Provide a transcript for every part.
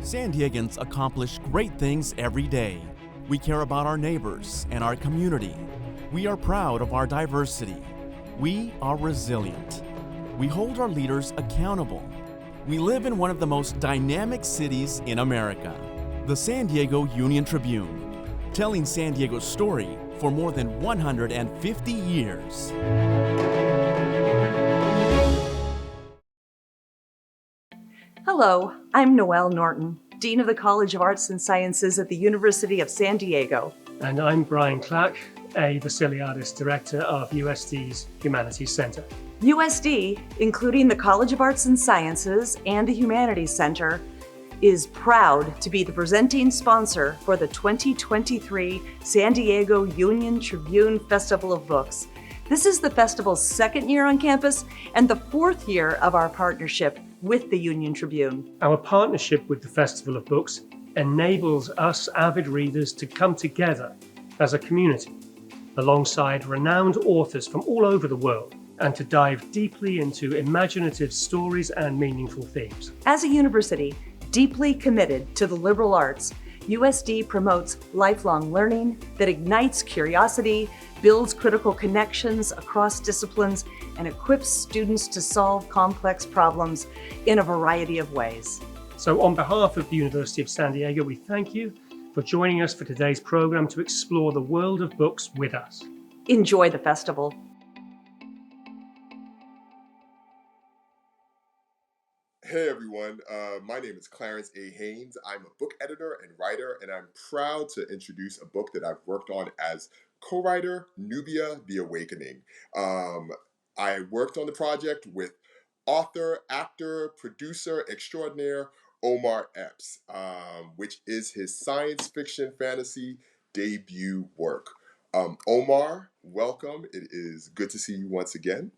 San Diegans accomplish great things every day. We care about our neighbors and our community. We are proud of our diversity. We are resilient. We hold our leaders accountable. We live in one of the most dynamic cities in America, the San Diego Union-Tribune, telling San Diego's story for more than 150 years. Hello, I'm Noelle Norton, Dean of the College of Arts and Sciences at the University of San Diego. And I'm Brian Clark, a Basiliadis Director of USD's Humanities Center. USD, including the College of Arts and Sciences and the Humanities Center, is proud to be the presenting sponsor for the 2023 San Diego Union-Tribune Festival of Books. This is the festival's second year on campus and the fourth year of our partnership with the Union-Tribune. Our partnership with the Festival of Books enables us avid readers to come together as a community alongside renowned authors from all over the world and to dive deeply into imaginative stories and meaningful themes. As a university deeply committed to the liberal arts, USD promotes lifelong learning that ignites curiosity, builds critical connections across disciplines, and equips students to solve complex problems in a variety of ways. So on behalf of the University of San Diego, we thank you for joining us for today's program to explore the world of books with us. Enjoy the festival. Hey everyone, my name is Clarence A. Haynes. I'm a book editor and writer, and I'm proud to introduce a book that I've worked on as co-writer, Nubia, The Awakening. I worked on the project with author, actor, producer extraordinaire, Omar Epps, which is his science fiction fantasy debut work. Omar, welcome. It is good to see you once again.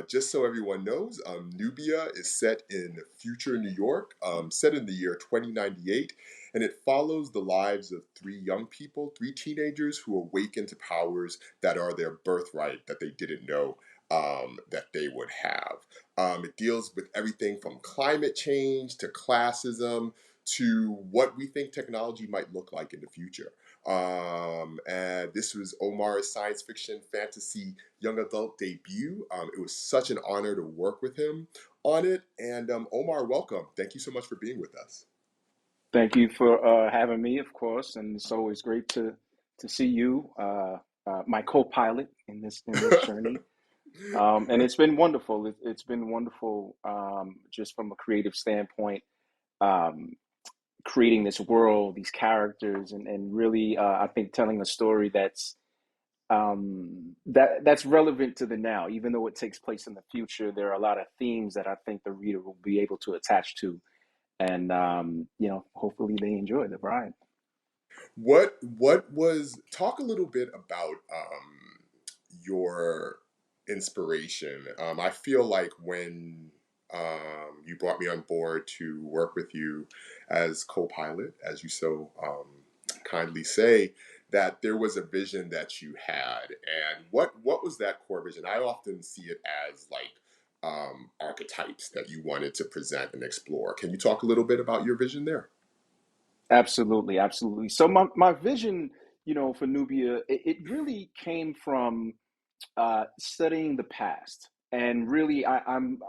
Just so everyone knows, Nubia is set in future New York, set in the year 2098, and it follows the lives of three young people, three teenagers who awaken to powers that are their birthright that they didn't know that they would have. It deals with everything from climate change to classism to what we think technology might look like in the future. And this was Omar's science fiction fantasy young adult debut. It was such an honor to work with him on it. And Omar, welcome. Thank you so much for being with us. Thank you for having me, of course, and it's always great to see you, my co-pilot in this journey. And it's been wonderful. It's been wonderful, just from a creative standpoint. Creating this world, these characters, and really, I think telling a story that's relevant to the now. Even though it takes place in the future, there are a lot of themes that I think the reader will be able to attach to, and hopefully they enjoy the ride. Talk a little bit about your inspiration. I feel like when you brought me on board to work with you as co-pilot, as you so kindly say, that there was a vision that you had. And what was that core vision? I often see it as like archetypes that you wanted to present and explore. Can you talk a little bit about your vision there? Absolutely, absolutely. So my vision, for Nubia, it really came from studying the past, and really, I'm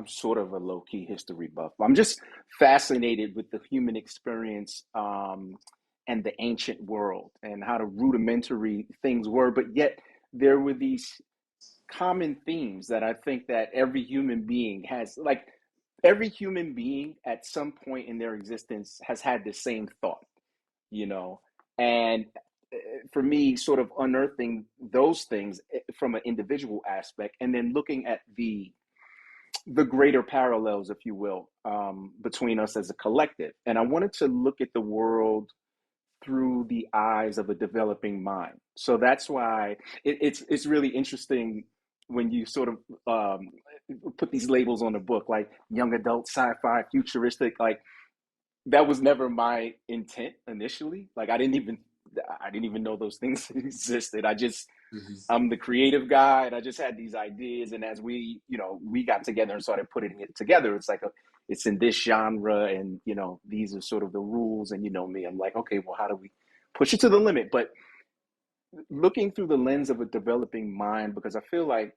sort of a low-key history buff. I'm just fascinated with the human experience and the ancient world and how the rudimentary things were, but yet there were these common themes that I think that every human being has. Like every human being at some point in their existence has had the same thought, and for me, sort of unearthing those things from an individual aspect, and then looking at the greater parallels, if you will, between us as a collective. And I wanted to look at the world through the eyes of a developing mind. So that's why it's really interesting when you sort of put these labels on the book, like young adult, sci-fi, futuristic. Like that was never my intent initially. Like I didn't even know those things existed. I just Hmm. I'm the creative guy, and I just had these ideas. And as we got together and started putting it together, it's like it's in this genre, and these are sort of the rules. And me, I'm like, okay, well, how do we push it to the limit? But looking through the lens of a developing mind, because I feel like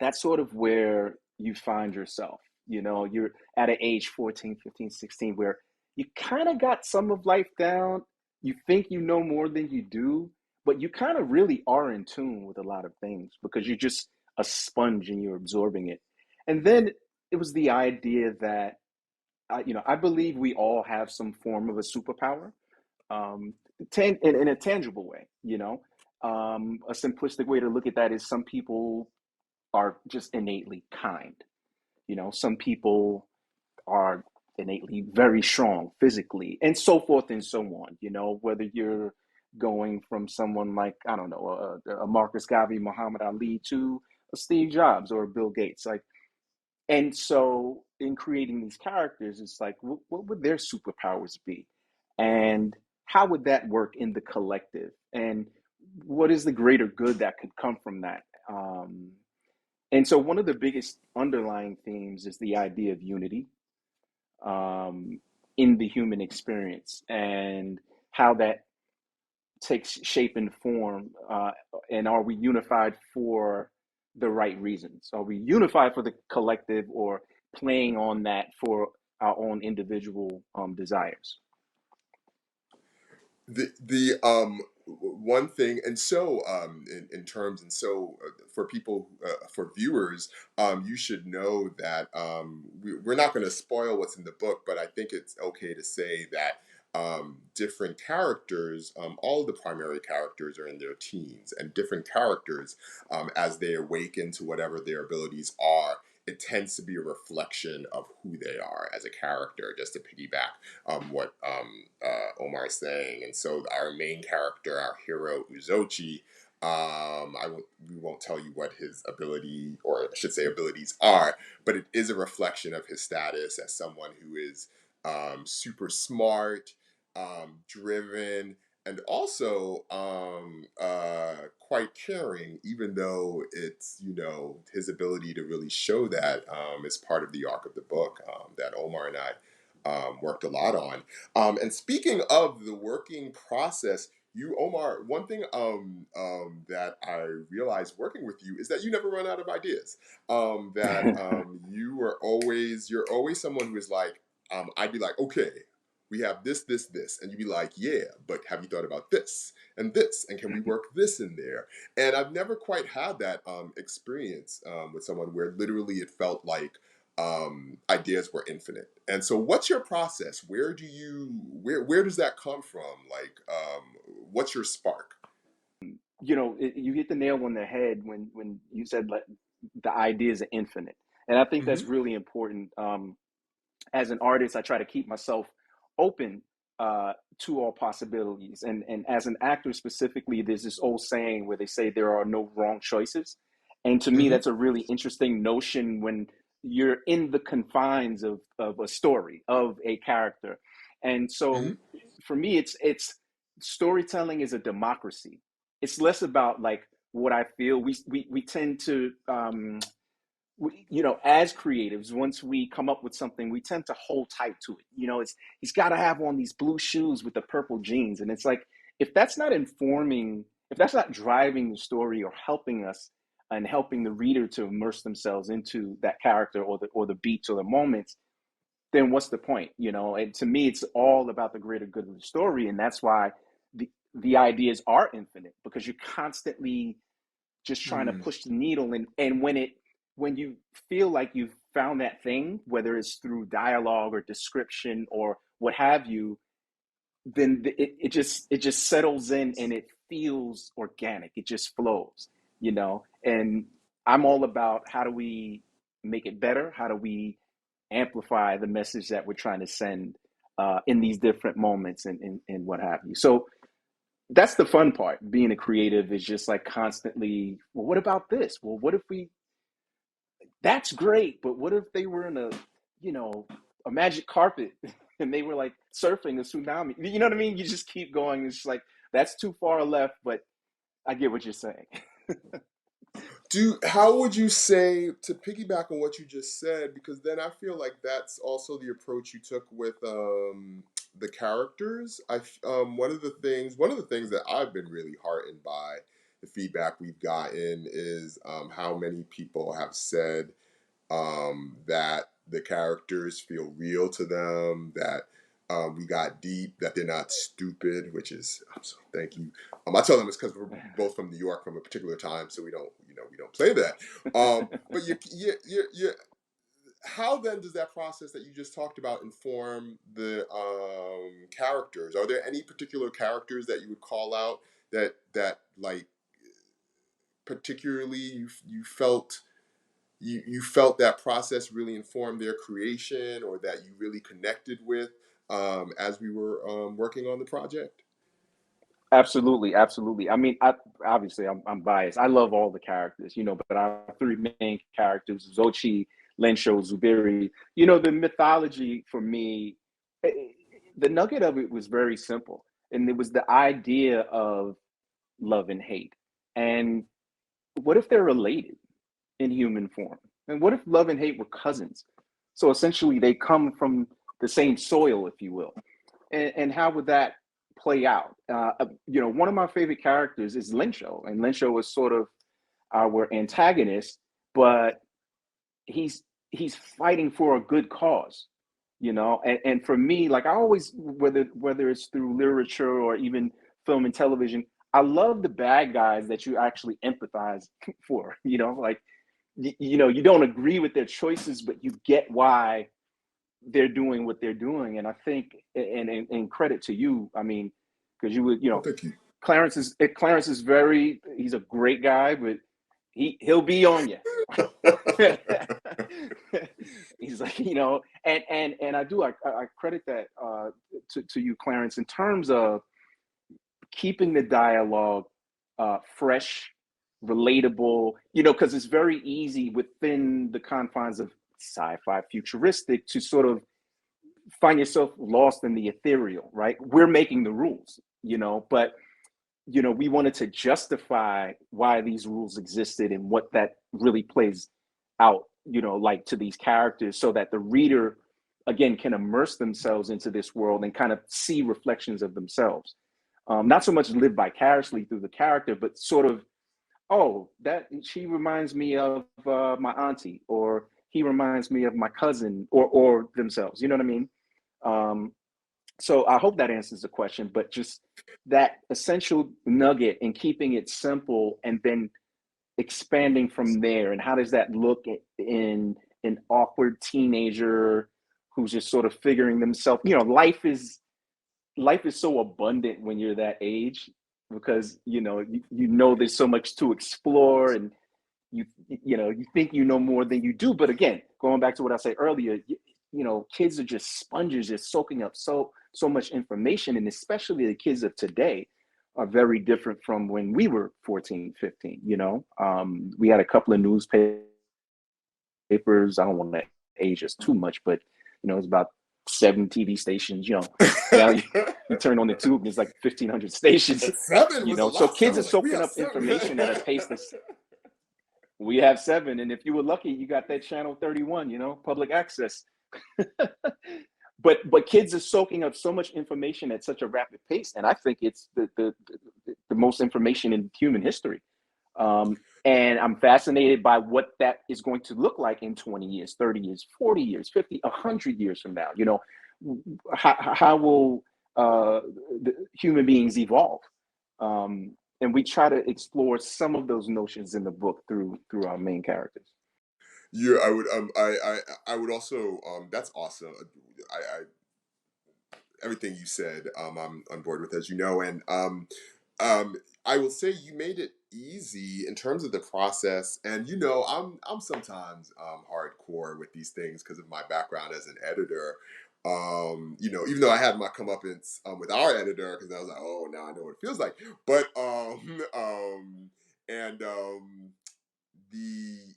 that's sort of where you find yourself. You're at an age 14, 15, 16, where you kind of got some of life down. You think you know more than you do, but you kind of really are in tune with a lot of things because you're just a sponge and you're absorbing it. And then it was the idea that I believe we all have some form of a superpower, um, in a tangible way. A simplistic way to look at that is some people are just innately kind. Some people are innately very strong physically, and so forth and so on. Whether you're going from someone like, I don't know, a Marcus Garvey, Muhammad Ali, to a Steve Jobs or a Bill Gates. And so in creating these characters, it's like, what would their superpowers be? And how would that work in the collective? And what is the greater good that could come from that? And so one of the biggest underlying themes is the idea of unity, um, in the human experience, and how that takes shape and form. And are we unified for the right reasons? Are we unified for the collective, or playing on that for our own individual desires? The one thing, and so in terms, and so for people, for viewers, you should know that we're not going to spoil what's in the book, but I think it's okay to say that different characters, all of the primary characters are in their teens, and different characters, as they awaken to whatever their abilities are, it tends to be a reflection of who they are as a character, just to piggyback what Omar is saying. And so our main character, our hero Uzochi, we won't tell you what his ability, or I should say abilities, are, but it is a reflection of his status as someone who is super smart, driven, and also quite caring, even though it's, his ability to really show that is part of the arc of the book that Omar and I worked a lot on. And speaking of the working process, you, Omar, one thing that I realized working with you is that you never run out of ideas. That you're always someone who is like, I'd be like, okay, we have this, this, this. And you'd be like, yeah, but have you thought about this and this? And can we work this in there? And I've never quite had that experience with someone where literally it felt like ideas were infinite. And so what's your process? Where does that come from? Like, what's your spark? You hit the nail on the head when you said, like, the ideas are infinite, and I think that's Mm-hmm. really important. As an artist, I try to keep myself open to all possibilities. And as an actor specifically, there's this old saying where they say there are no wrong choices. And to me, Mm-hmm. that's a really interesting notion when you're in the confines of a story, of a character. And so Mm-hmm. for me, it's storytelling is a democracy. It's less about like what I feel. We tend to as creatives, once we come up with something, we tend to hold tight to it. He's got to have on these blue shoes with the purple jeans, and it's like, if that's not driving the story or helping us and helping the reader to immerse themselves into that character or the beats or the moments, then what's the point? And to me, it's all about the greater good of the story, and that's why the ideas are infinite, because you're constantly just trying to Mm-hmm. push the needle. And when you feel like you've found that thing, whether it's through dialogue or description or what have you, then it just settles in and it feels organic. It just flows. And I'm all about, how do we make it better? How do we amplify the message that we're trying to send in these different moments, and what have you? So that's the fun part. Being a creative is just like constantly, well, what about this? Well, what if we, that's great, but what if they were in you know, a magic carpet and they were like surfing a tsunami? You know what I mean? You just keep going. It's just like, that's too far left, but I get what you're saying. How would you say, to piggyback on what you just said, because then I feel like that's also the approach you took with the characters. One of the things that I've been really heartened by the feedback we've gotten is how many people have said that the characters feel real to them, that we got deep, that they're not stupid, which is, thank you. I tell them it's because we're both from New York from a particular time, so we don't play that. But how then does that process that you just talked about inform the characters? Are there any particular characters that you would call out that like particularly you felt that process really informed their creation, or that you really connected with as we were working on the project? Absolutely, absolutely. I mean, obviously I'm biased. I love all the characters, but our three main characters: Zochi, Lensho, Zubiri. The mythology for me, eh, the nugget of it was very simple, and it was the idea of love and hate. And what if they're related in human form? And what if love and hate were cousins? So essentially, they come from the same soil, if you will. And how would that play out? One of my favorite characters is Lensho, and Lensho is sort of our antagonist, but he's he's fighting for a good cause, and for me, like, I always, whether it's through literature or even film and television, I love the bad guys that you actually empathize for, like, you don't agree with their choices, but you get why they're doing what they're doing. And I think, and credit to you, I mean, because you would, Oh, thank you. Clarence is he's a great guy, but he'll be on you. He's like, and I credit that to you, Clarence, in terms of keeping the dialogue fresh, relatable, because it's very easy within the confines of sci-fi futuristic to sort of find yourself lost in the ethereal, right? We're making the rules, but we wanted to justify why these rules existed and what that really plays out, like, to these characters, so that the reader, again, can immerse themselves into this world and kind of see reflections of themselves. Not so much live vicariously through the character, but sort of, oh, that she reminds me of my auntie, or he reminds me of my cousin, or themselves. You know what I mean? So I hope that answers the question, but just that essential nugget and keeping it simple, and then expanding from there. And how does that look in an awkward teenager who's just sort of figuring themselves? Life is so abundant when you're that age, because there's so much to explore, and you think you know more than you do. But again, going back to what I said earlier, kids are just sponges, just soaking up so much information. And especially the kids of today are very different from when we were 14, 15. We had a couple of newspapers. I don't want to age us too much, but it's about 7 TV stations. Now you turn on the tube and it's like 1,500 stations. 7 was a So lot. kids are Like, we soaking have up 7. information at a pace that's. We have 7, and if you were lucky, you got that channel 31. Public access. But kids are soaking up so much information at such a rapid pace, and I think it's the most information in human history. And I'm fascinated by what that is going to look like in 20 years, 30 years, 40 years, 50, 100 years from now. How will the human beings evolve? And we try to explore some of those notions in the book through our main characters. Yeah, I would also that's awesome. I everything you said, I'm on board with, as you know. And I will say you made it easy in terms of the process. And I'm sometimes hardcore with these things because of my background as an editor. Even though I had my comeuppance with our editor, because I was like, oh, now I know what it feels like. But and the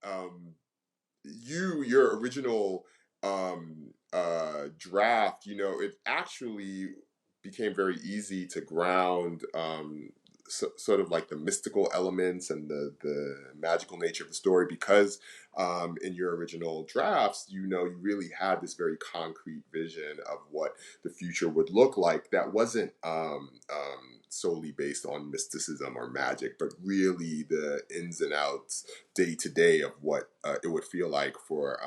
um your original draft, it actually became very easy to ground sort of like the mystical elements and the magical nature of the story, because in your original drafts, you really had this very concrete vision of what the future would look like that wasn't solely based on mysticism or magic, but really the ins and outs day to day of what it would feel like for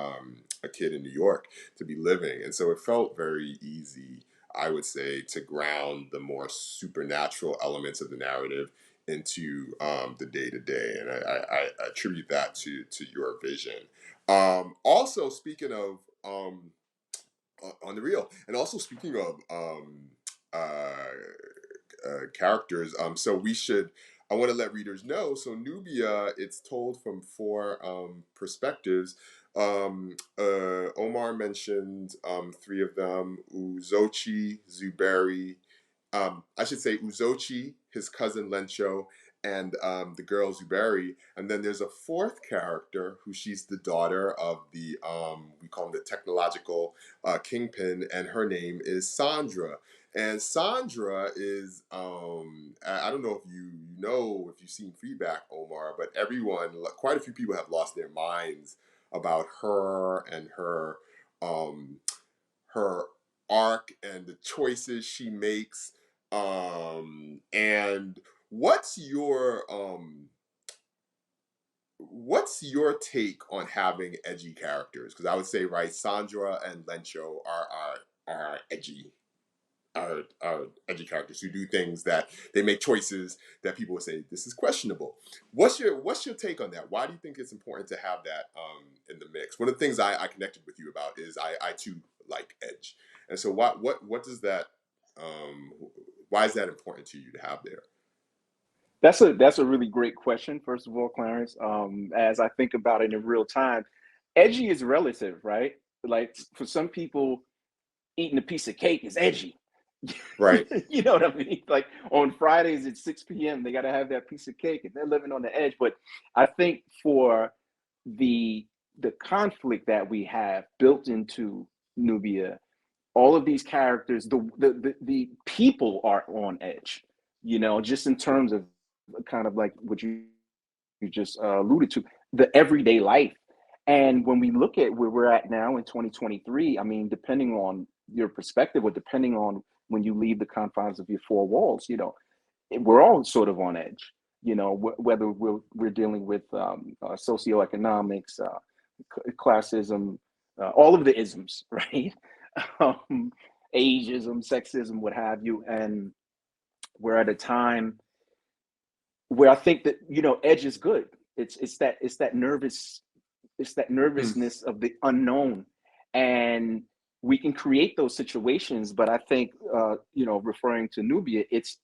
a kid in New York to be living. And so it felt very easy, I would say, to ground the more supernatural elements of the narrative into the day to day, and I attribute that to your vision. Also, speaking of on the real, and also speaking of characters, so we should. I want to let readers know. So Nubia, it's told from four perspectives. Omar mentioned three of them: Uzochi, Zuberi. I should say Uzochi, his cousin Lencho, and the girl Zuberi. And then there's a fourth character who she's the daughter of the we call him the technological kingpin, and her name is Sandra. And Sandra is I don't know if if you've seen feedback, Omar, but quite a few people have lost their minds about her and her arc and the choices she makes. And what's your take on having edgy characters? Because I would say, right, Sandra and Lencho are edgy. Are edgy characters who do things that they make choices that people would say this is questionable. What's your take on that? Why do you think it's important to have that in the mix? One of the things I connected with you about is I too like edge, and so what does that why is that important to you to have there? That's a really great question, first of all, Clarence. As I think about it in real time, edgy is relative, right? Like for some people, eating a piece of cake is edgy. Right. You know what I mean? Like on Fridays at 6 p.m., they got to have that piece of cake and they're living on the edge. But I think for the conflict that we have built into Nubia, all of these characters, the people are on edge, just in terms of kind of like what you just alluded to, the everyday life. And when we look at where we're at now in 2023, I mean, depending on your perspective or depending on when you leave the confines of your four walls, we're all sort of on edge, whether we're dealing with socioeconomics, classism, all of the isms, right? Ageism, sexism, what have you. And we're at a time where I think that, edge is good. It's that nervousness of the unknown, and we can create those situations. But I think, referring to Nubia, it's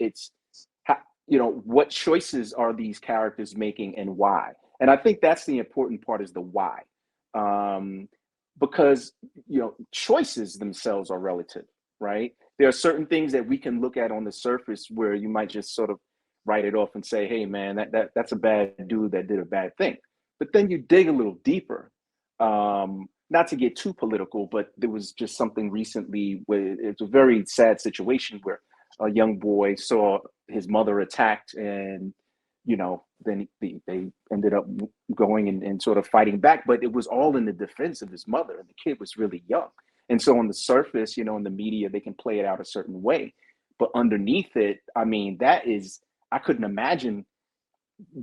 what choices are these characters making and why? And I think that's the important part, is the why, because choices themselves are relative, right? There are certain things that we can look at on the surface where you might just sort of write it off and say, hey man, that's a bad dude that did a bad thing. But then you dig a little deeper. Not to get too political, but there was just something recently where it's a very sad situation where a young boy saw his mother attacked, and then they ended up going and sort of fighting back, but it was all in the defense of his mother, and the kid was really young. And so on the surface, in the media, they can play it out a certain way, but underneath it, I mean, I couldn't imagine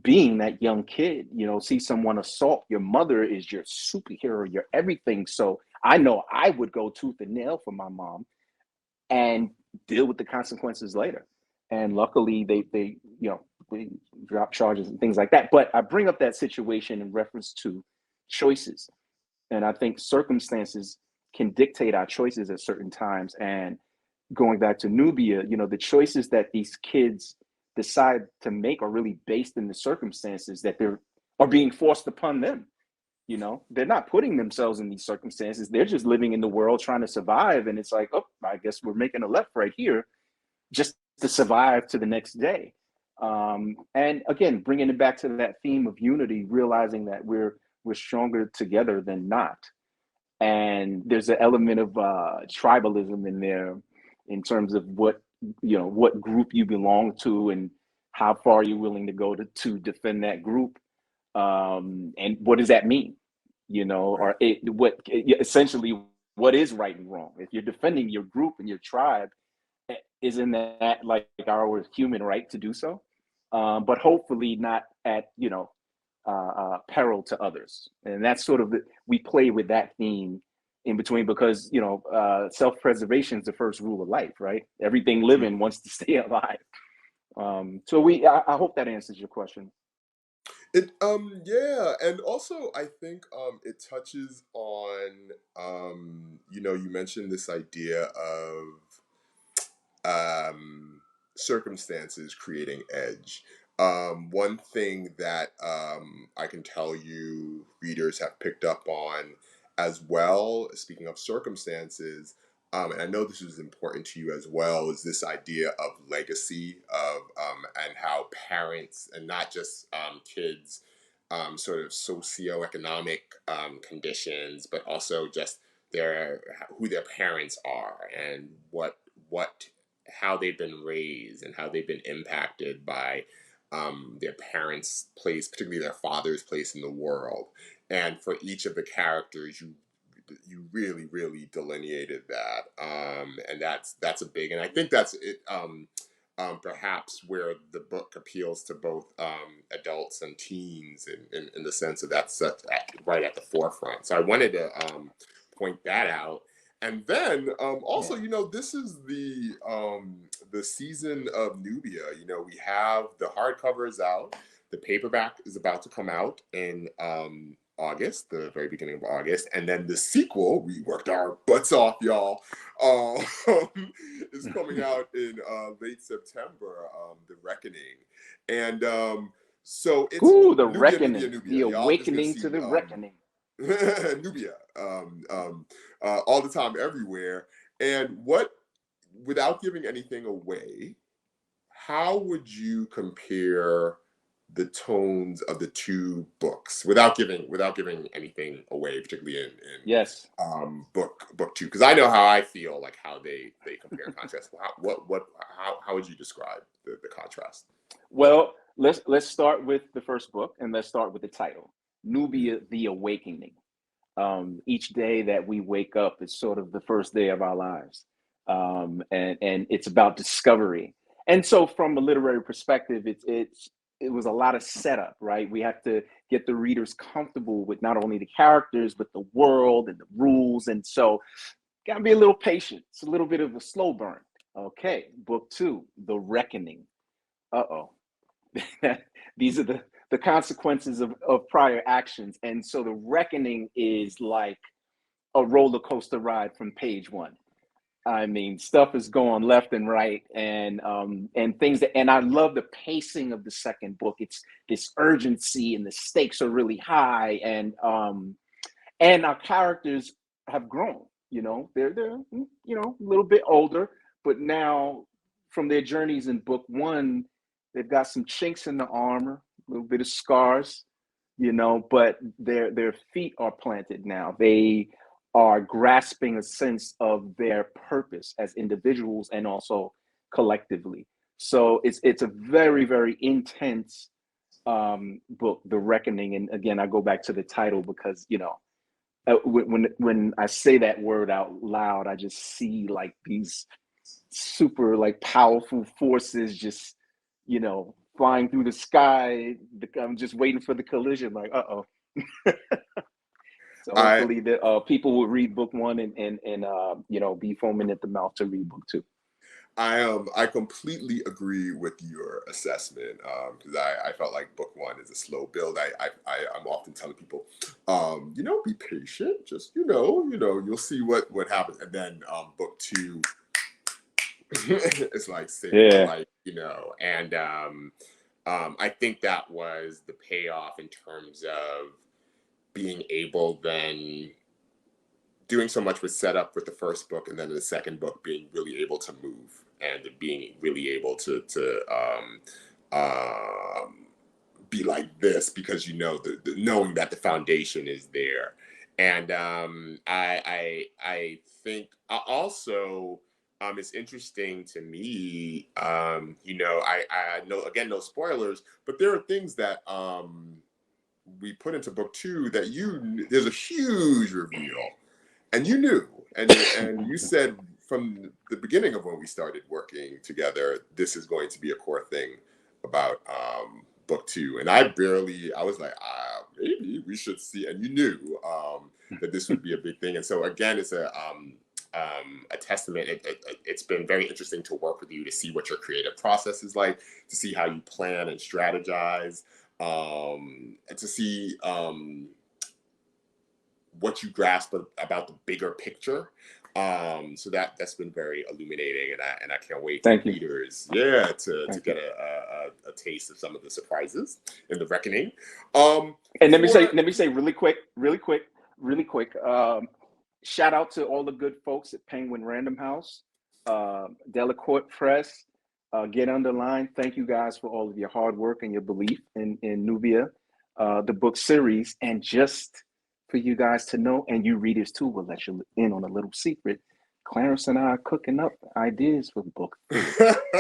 being that young kid, see someone assault your mother, is your superhero, your everything. So I know I would go tooth and nail for my mom and deal with the consequences later. And luckily they drop charges and things like that. But I bring up that situation in reference to choices. And I think circumstances can dictate our choices at certain times. And going back to Nubia, the choices that these kids decide to make are really based in the circumstances that are being forced upon them. They're not putting themselves in these circumstances. They're just living in the world trying to survive. And it's like, oh, I guess we're making a left right here just to survive to the next day. And again, bringing it back to that theme of unity, realizing that we're stronger together than not. And there's an element of tribalism in there in terms of what group you belong to and How far are you willing to go to defend that group? And what does that mean? You know, or essentially what is right and wrong? If you're defending your group and your tribe, isn't that like our human right to do so? But hopefully not at, peril to others. And that's sort of we play with that theme in between, because self-preservation is the first rule of life, right? Everything living wants to stay alive. I hope that answers your question. Yeah, and also I think it touches on you mentioned this idea of circumstances creating edge. One thing that I can tell you readers have picked up on as well, speaking of circumstances, and I know this is important to you as well, is this idea of legacy of and how parents and not just kids, sort of socioeconomic conditions, but also just who their parents are and what how they've been raised and how they've been impacted by their parents' place, particularly their father's place in the world. And for each of the characters, you really really delineated that, and that's a big, and I think that's it. Perhaps where the book appeals to both adults and teens, in the sense of that's right at the forefront. So I wanted to point that out. And then also, this is the season of Nubia. We have the hardcover is out, the paperback is about to come out in August, the very beginning of August, and then the sequel, we worked our butts off, y'all, is coming out in late September, The Reckoning. And so it's the Nubia, reckoning, Nubia, Nubia. the Y'all just gonna awakening see to the reckoning. Nubia, all the time, everywhere. And without giving anything away, how would you compare the tones of the two books without giving anything away, particularly in Yes. book two? Because I know how I feel, like how they compare and contrast. How would you describe the contrast? Well, let's start with the first book, and let's start with the title, Nubia, the Awakening. Each day that we wake up is sort of the first day of our lives, and it's about discovery. And so, from a literary perspective, it was a lot of setup, right? We have to get the readers comfortable with not only the characters but the world and the rules, and so gotta be a little patient. It's a little bit of a slow burn. Okay, book two, The Reckoning. These are the consequences of prior actions. And so the reckoning is like a roller coaster ride from page one. I mean, stuff is going left and right, and things and I love the pacing of the second book. It's this urgency, and the stakes are really high, and our characters have grown. They're a little bit older, but now from their journeys in book one, they've got some chinks in the armor, a little bit of scars, but their feet are planted now. They are grasping a sense of their purpose as individuals and also collectively. So it's a very, very intense book, The Reckoning. And again, I go back to the title because, when I say that word out loud, I just see like these super like powerful forces just, flying through the sky. I'm just waiting for the collision, like, uh-oh. So hopefully the people will read book one and be foaming at the mouth to read book two. I completely agree with your assessment, because I felt like book one is a slow build. I'm often telling people, be patient. Just you'll see what happens, and then book two, it's like and I think that was the payoff in terms of being able then doing so much was set up with the first book, and then the second book being really able to move and being really able to be like this, because the knowing that the foundation is there. And I think also it's interesting to me. I know, again, no spoilers, but there are things that we put into book 2 that there's a huge reveal, and you knew, and you said from the beginning of when we started working together, this is going to be a core thing about book 2. And I was like, maybe we should see, and you knew that this would be a big thing. And so again, it's a testament. It's been very interesting to work with you, to see what your creative process is like, to see how you plan and strategize, and to see what you grasp about the bigger picture. So that's been very illuminating, and I can't wait for readers, to get a taste of some of the surprises in the reckoning. And let me say really quick. Shout out to all the good folks at Penguin Random House, Delacorte Press, Get Underlined. Thank you guys for all of your hard work and your belief in Nubia, the book series. And just for you guys to know, and you readers too, we'll let you in on a little secret. Clarence and I are cooking up ideas for book 3.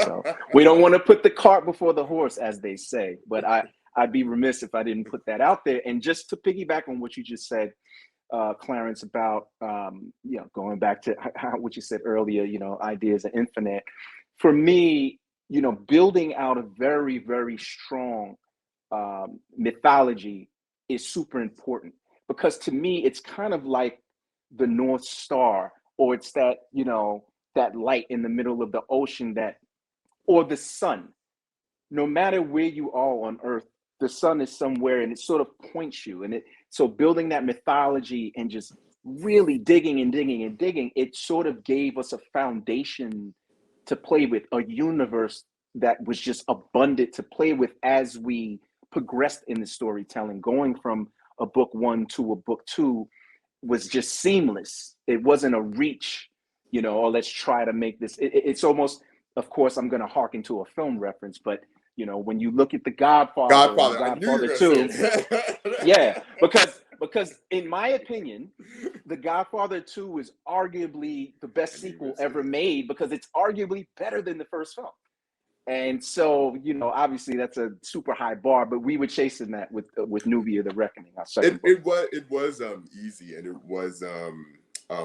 So we don't want to put the cart before the horse, as they say, but I'd be remiss if I didn't put that out there. And just to piggyback on what you just said, Clarence, about going back to what you said earlier, ideas are infinite. For me, building out a very, very strong mythology is super important, because to me it's kind of like the North Star, or it's that that light in the middle of the ocean, or the sun. No matter where you are on Earth, the sun is somewhere, and it sort of points you. And so building that mythology and just really digging and digging and digging, it sort of gave us a foundation to play with, a universe that was just abundant to play with as we progressed in the storytelling. Going from a book 1 to a book 2 was just seamless. It wasn't a reach, let's try to make this. It's almost, of course, I'm going to harken to a film reference, but when you look at The Godfather 2, yeah, because in my opinion, The Godfather 2 is arguably the best sequel ever made, because it's arguably better than the first film. And so, obviously that's a super high bar, but we were chasing that with Nubia, The Reckoning. It was easy, and it was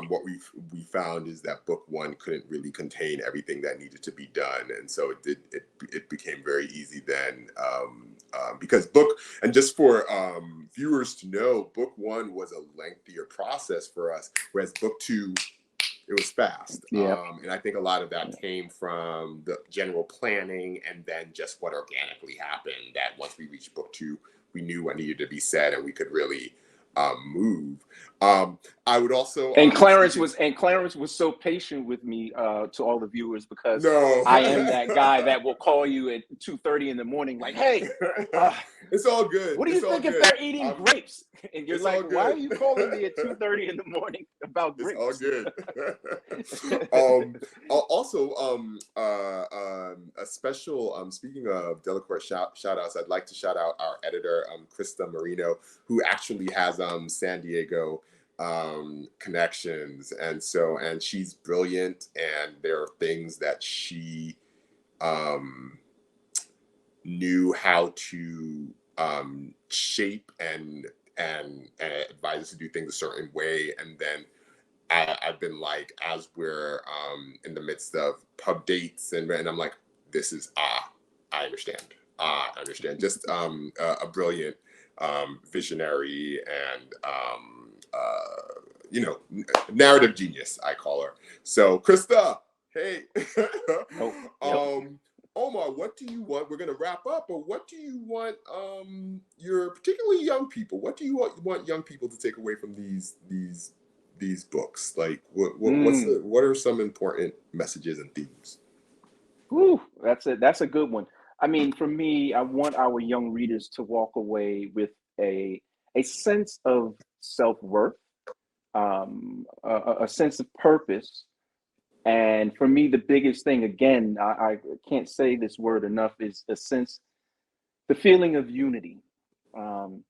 what we found is that book 1 couldn't really contain everything that needed to be done, and so it became very easy then, because and just for viewers to know, book 1 was a lengthier process for us, whereas book 2, it was fast. And I think a lot of that came from the general planning, and then just what organically happened, that once we reached book 2, we knew what needed to be said, and we could really move. I would also Clarence was so patient with me, to all the viewers, because I am that guy that will call you at 2:30 in the morning, like, hey, it's all good. What do you think if they're eating grapes? And you're like, why are you calling me at 2:30 in the morning about grapes? It's all good. Also, a special, speaking of Delacorte shout outs, I'd like to shout out our editor, Krista Marino, who actually has San Diego connections, and she's brilliant, and there are things that she knew how to shape and advise us to do things a certain way. And then I've been like, as we're in the midst of pub dates, and I'm like, this is I understand. Just a brilliant visionary and narrative genius, I call her. So Krista, hey. Omar, what do you want? We're going to wrap up, but what do you want your particularly young people? What do you want young people to take away from these books? Like what are some important messages and themes? Ooh, that's a good one. I mean, for me, I want our young readers to walk away with a sense of self-worth, a sense of purpose. And for me, the biggest thing, again, I can't say this word enough, is the feeling of unity, the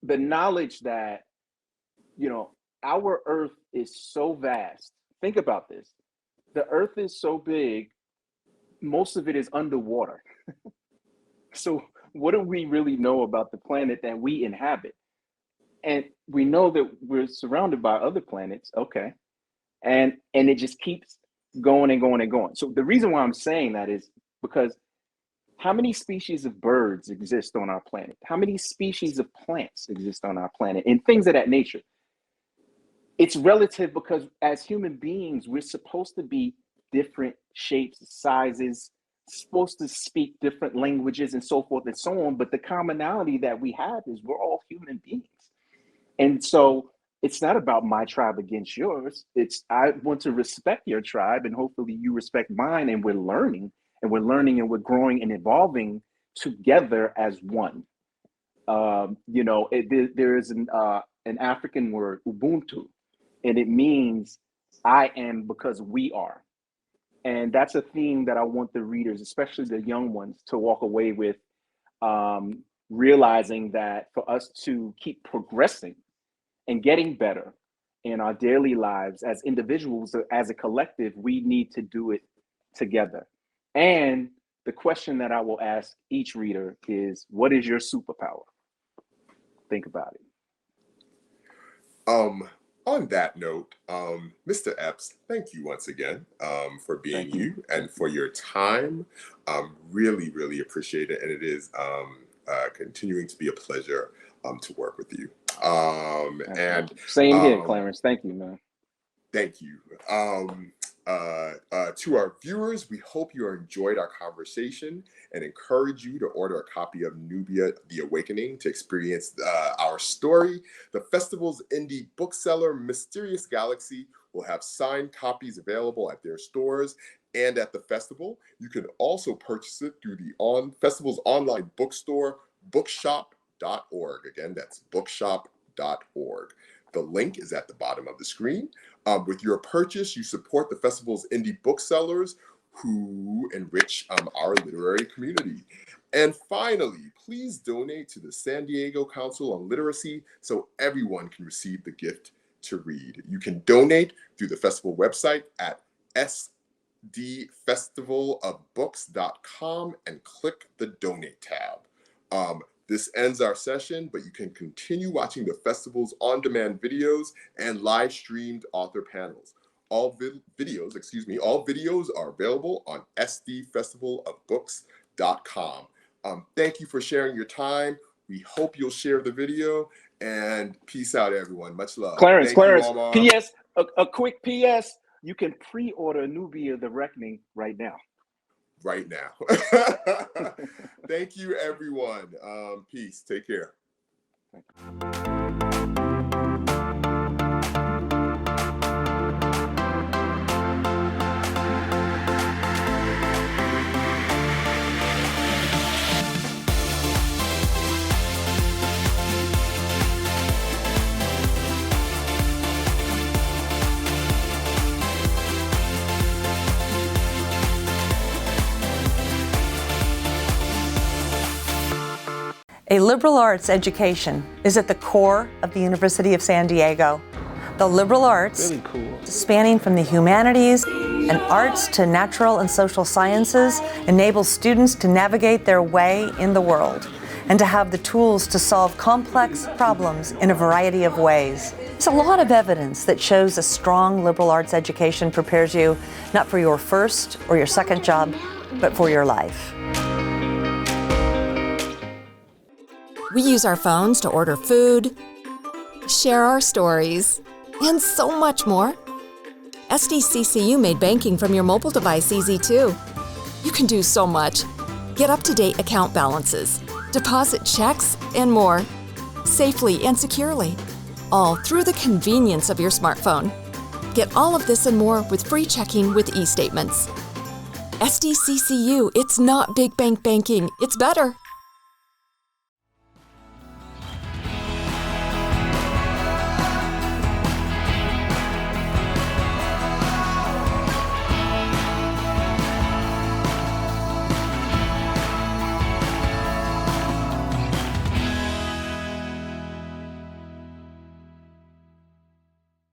knowledge that, our earth is so vast. Think about this. the Earth is so big, most of it is underwater. So what do we really know about the planet that we inhabit? And we know that we're surrounded by other planets, okay. And it just keeps going and going and going. So the reason why I'm saying that is because how many species of birds exist on our planet? How many species of plants exist on our planet? And things of that nature. It's relative because as human beings, we're supposed to be different shapes, sizes, supposed to speak different languages and so forth and so on. But the commonality that we have is we're all human beings. And so it's not about my tribe against yours. It's I want to respect your tribe and hopefully you respect mine, and we're learning and we're growing and evolving together as one. There is an African word, Ubuntu, and it means I am because we are. And that's a theme that I want the readers, especially the young ones, to walk away with, realizing that for us to keep progressing and getting better in our daily lives as individuals, as a collective, we need to do it together. And the question that I will ask each reader is, what is your superpower? Think about it. On that note, Mr. Epps, thank you once again for being you and for your time. Really, really appreciate it. And it is continuing to be a pleasure to work with you. And same here, Clarence. Thank you, man. Thank you. To our viewers, we hope you enjoyed our conversation and encourage you to order a copy of Nubia, The Awakening to experience our story. The festival's indie bookseller, Mysterious Galaxy, will have signed copies available at their stores and at the festival. You can also purchase it through the festival's online bookstore, bookshop.org. Again, that's bookshop.org. The link is at the bottom of the screen. With your purchase, you support the festival's indie booksellers who enrich our literary community. And finally, please donate to the San Diego Council on Literacy so everyone can receive the gift to read. You can donate through the festival website at sdfestivalofbooks.com and click the donate tab. This ends our session, but you can continue watching the festival's on-demand videos and live-streamed author panels. All videos are available on sdfestivalofbooks.com. Thank you for sharing your time. We hope you'll share the video, and peace out, everyone. Much love. Clarence, Thank you, Omar. P.S., a quick P.S., you can pre-order Nubia, The Reckoning right now. Right now. Thank you, everyone. Peace. Take care. A liberal arts education is at the core of the University of San Diego. The liberal arts, Really cool. spanning from the humanities and arts to natural and social sciences, enable students to navigate their way in the world and to have the tools to solve complex problems in a variety of ways. There's a lot of evidence that shows a strong liberal arts education prepares you not for your first or your second job, but for your life. We use our phones to order food, share our stories, and so much more. SDCCU made banking from your mobile device easy too. You can do so much. Get up-to-date account balances, deposit checks, and more, safely and securely, all through the convenience of your smartphone. Get all of this and more with free checking with e-statements. SDCCU, it's not big bank banking, it's better.